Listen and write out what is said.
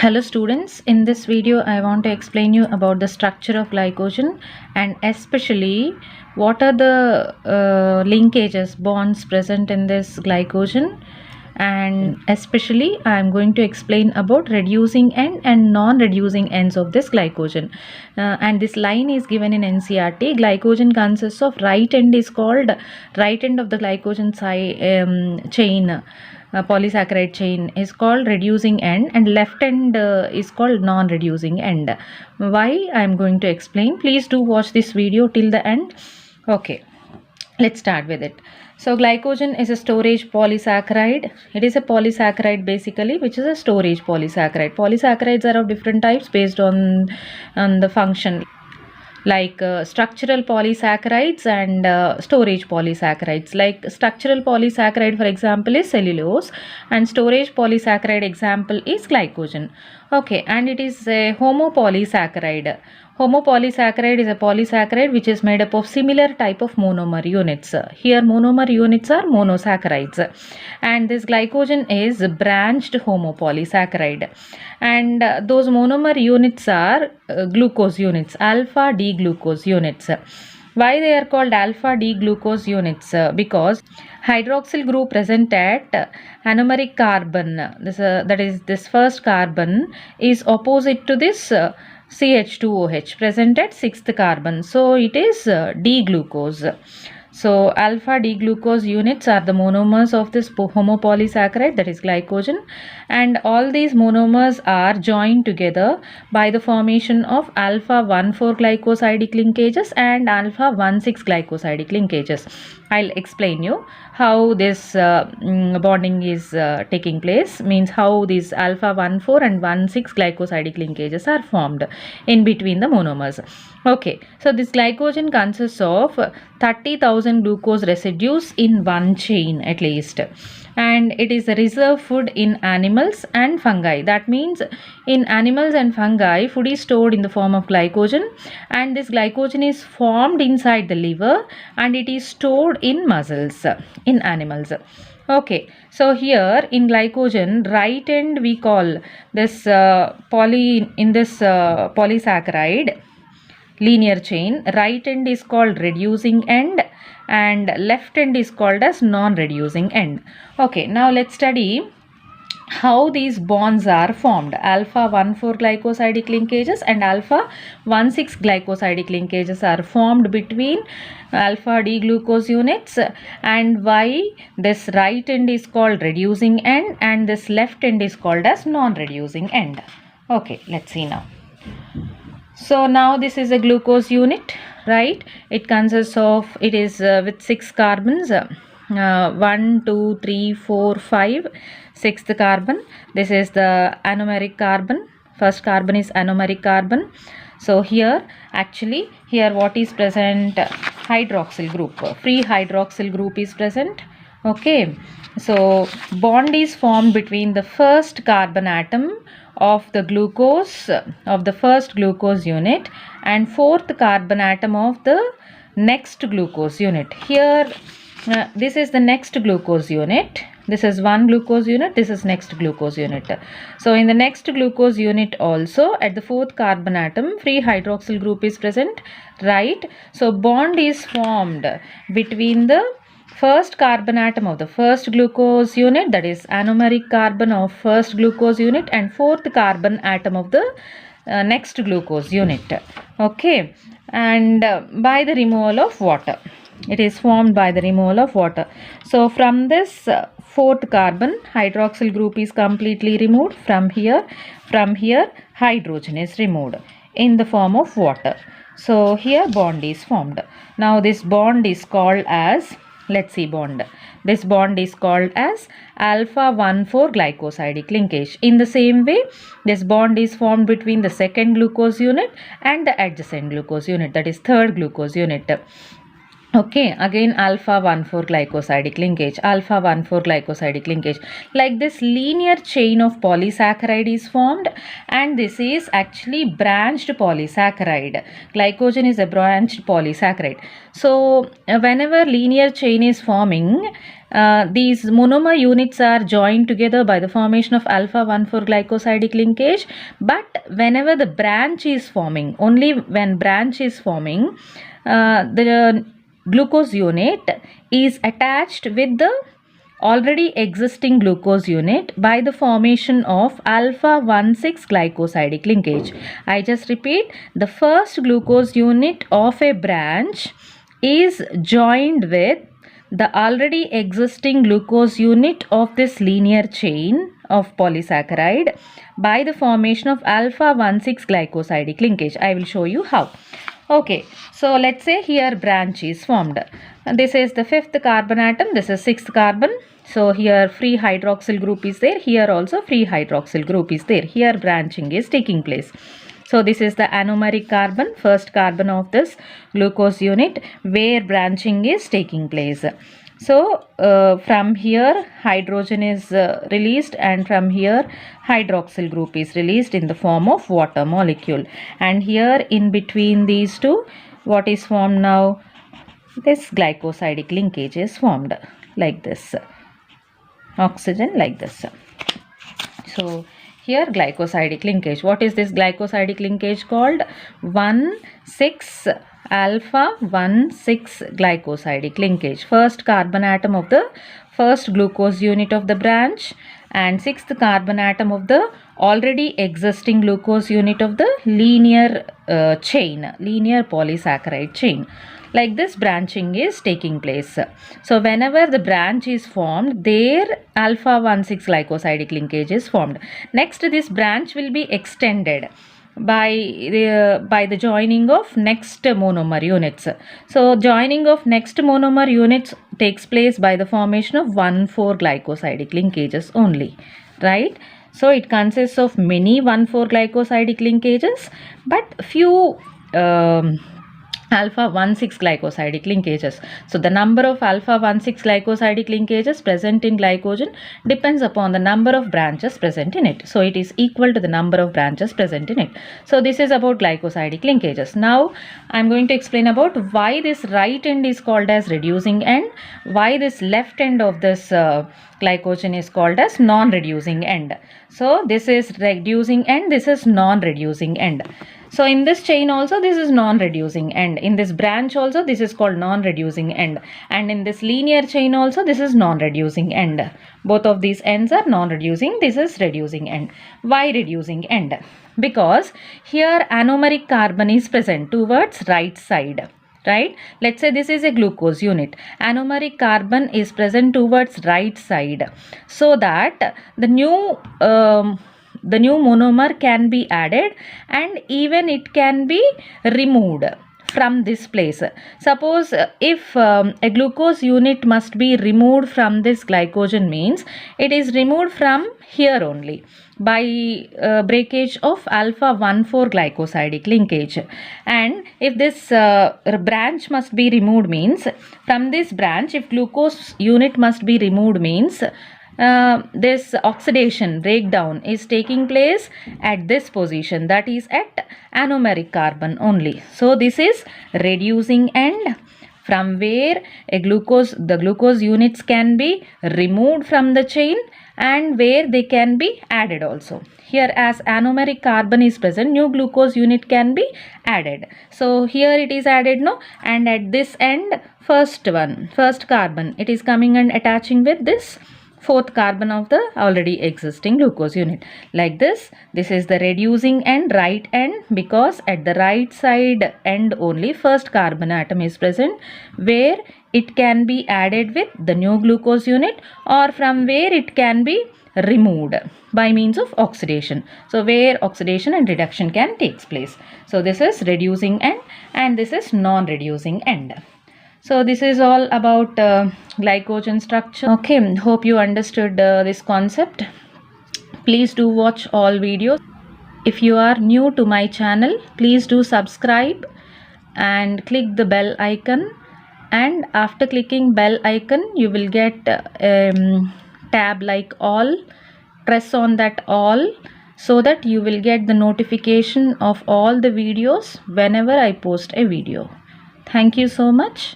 Hello students, in this video I want to explain you about the structure of glycogen and especially what are the linkages, bonds present in this glycogen, and especially I am going to explain about reducing end and non-reducing ends of this glycogen. And this line is given in NCERT. Glycogen consists of right end is called right end of the glycogen chain. Polysaccharide chain is called reducing end and left end is called non-reducing end. Why? I am going to explain. Please do watch this video till the end. Okay, let's start with it. So glycogen is a storage polysaccharide. It is a polysaccharide basically, which is a storage polysaccharide. Polysaccharides are of different types based on the function, like structural polysaccharides and storage polysaccharides. Like structural polysaccharide for example is cellulose and storage polysaccharide example is glycogen. Okay, and it is a homopolysaccharide. Homopolysaccharide is a polysaccharide which is made up of similar type of monomer units. Here monomer units are monosaccharides, and this glycogen is branched homopolysaccharide, and those monomer units are glucose units, alpha D glucose units. Why they are called alpha D glucose units? Because hydroxyl group present at anomeric carbon, that is this first carbon is opposite to this CH2OH present at 6th carbon, so it is D glucose. So alpha D glucose units are the monomers of this homopolysaccharide, that is glycogen, and all these monomers are joined together by the formation of alpha 1,4 glycosidic linkages and alpha 1,6 glycosidic linkages. I'll explain you how this bonding is taking place, means how these alpha 1,4 and 1,6 glycosidic linkages are formed in between the monomers. Okay, so this glycogen consists of 30,000 glucose residues in one chain at least, and it is a reserve food in animals and fungi. That means in animals and fungi food is stored in the form of glycogen, and this glycogen is formed inside the liver and it is stored in muscles in animals. Okay, so here in glycogen, right end we call this polysaccharide linear chain, right end is called reducing end and left end is called as non-reducing end. Okay, now let's study how these bonds are formed. Alpha 1,4 glycosidic linkages and alpha 1,6 glycosidic linkages are formed between alpha D glucose units, and why this right end is called reducing end and this left end is called as non-reducing end. Okay, let's see now. So now this is a glucose unit, right? It consists of, it is with 6 carbons, 1, 2, 3, 4, 5, 6th carbon. This is the anomeric carbon. First carbon is anomeric carbon. So here actually here what is present? Hydroxyl group, free hydroxyl group is present. Okay, so bond is formed between the first carbon atom of the glucose of the first glucose unit and 4th carbon atom of the next glucose unit. Here this is the next glucose unit. This is one glucose unit, this is next glucose unit. So in the next glucose unit also at the 4th carbon atom free hydroxyl group is present, right? So bond is formed between the first carbon atom of the first glucose unit, that is anomeric carbon of first glucose unit, and 4th carbon atom of the next glucose unit. Okay, and by the removal of water. It is formed by the removal of water. So from this 4th carbon hydroxyl group is completely removed. From here hydrogen is removed in the form of water. So here bond is formed. Now this bond is called as, let's see bond. This bond is called as alpha 1,4 glycosidic linkage. In the same way, this bond is formed between the second glucose unit and the adjacent glucose unit, that is third glucose unit. Okay, again alpha 1,4 glycosidic linkage, alpha 1,4 glycosidic linkage. Like this linear chain of polysaccharide is formed, and this is actually branched polysaccharide. Glycogen is a branched polysaccharide. So whenever linear chain is forming, these monomer units are joined together by the formation of alpha 1,4 glycosidic linkage, but whenever the branch is forming, only when branch is forming, the glucose unit is attached with the already existing glucose unit by the formation of alpha 1,6 glycosidic linkage. I just repeat, the first glucose unit of a branch is joined with the already existing glucose unit of this linear chain of polysaccharide by the formation of alpha 1,6 glycosidic linkage. I will show you how. Okay, so let's say here branch is formed. This is the 5th carbon atom, this is 6th carbon. So here free hydroxyl group is there, here also free hydroxyl group is there. Here branching is taking place. So this is the anomeric carbon, first carbon of this glucose unit where branching is taking place. So from here hydrogen is released, and from here hydroxyl group is released in the form of water molecule. And here in between these two, what is formed now? This glycosidic linkage is formed like this. Oxygen like this. So here glycosidic linkage. What is this glycosidic linkage called? 1,6 alpha 1,6 glycosidic linkage. First carbon atom of the first glucose unit of the branch and 6th carbon atom of the already existing glucose unit of the linear chain, linear polysaccharide chain. Like this branching is taking place. So whenever the branch is formed, there alpha 1,6 glycosidic linkage is formed. Next, this branch will be extended by the joining of next monomer units. So joining of next monomer units takes place by the formation of 1,4 glycosidic linkages only, right? So it consists of many 1,4 glycosidic linkages, but few alpha 1,6 glycosidic linkages. So the number of alpha 1,6 glycosidic linkages present in glycogen depends upon the number of branches present in it. So it is equal to the number of branches present in it. So this is about glycosidic linkages. Now I am going to explain about why this right end is called as reducing end, why this left end of this glycogen is called as non-reducing end. So this is reducing end, this is non-reducing end. So in this chain also this is non-reducing end. In this branch also this is called non-reducing end. And in this linear chain also this is non-reducing end. Both of these ends are non-reducing. This is reducing end. Why reducing end? Because here anomeric carbon is present towards right side. Right? Let's say this is a glucose unit. Anomeric carbon is present towards right side. So that the new monomer can be added and even it can be removed from this place. Suppose if a glucose unit must be removed from this glycogen, means it is removed from here only by breakage of alpha 1,4 glycosidic linkage. And if this branch must be removed, means from this branch if glucose unit must be removed, means this oxidation breakdown is taking place at this position, that is at anomeric carbon only. So this is reducing end, from where the glucose units can be removed from the chain and where they can be added also. Here as anomeric carbon is present, new glucose unit can be added. So here it is added, no, and at this end first carbon, it is coming and attaching with this 4th carbon of the already existing glucose unit. Like this is the reducing end, right end, because at the right side end only first carbon atom is present where it can be added with the new glucose unit, or from where it can be removed by means of oxidation. So where oxidation and reduction can take place. So this is reducing end and this is non-reducing end. So this is all about glycogen structure. Okay, hope you understood this concept. Please do watch all videos. If you are new to my channel, please do subscribe and click the bell icon. And after clicking bell icon, you will get tab like all. Press on that all so that you will get the notification of all the videos whenever I post a video. Thank you so much.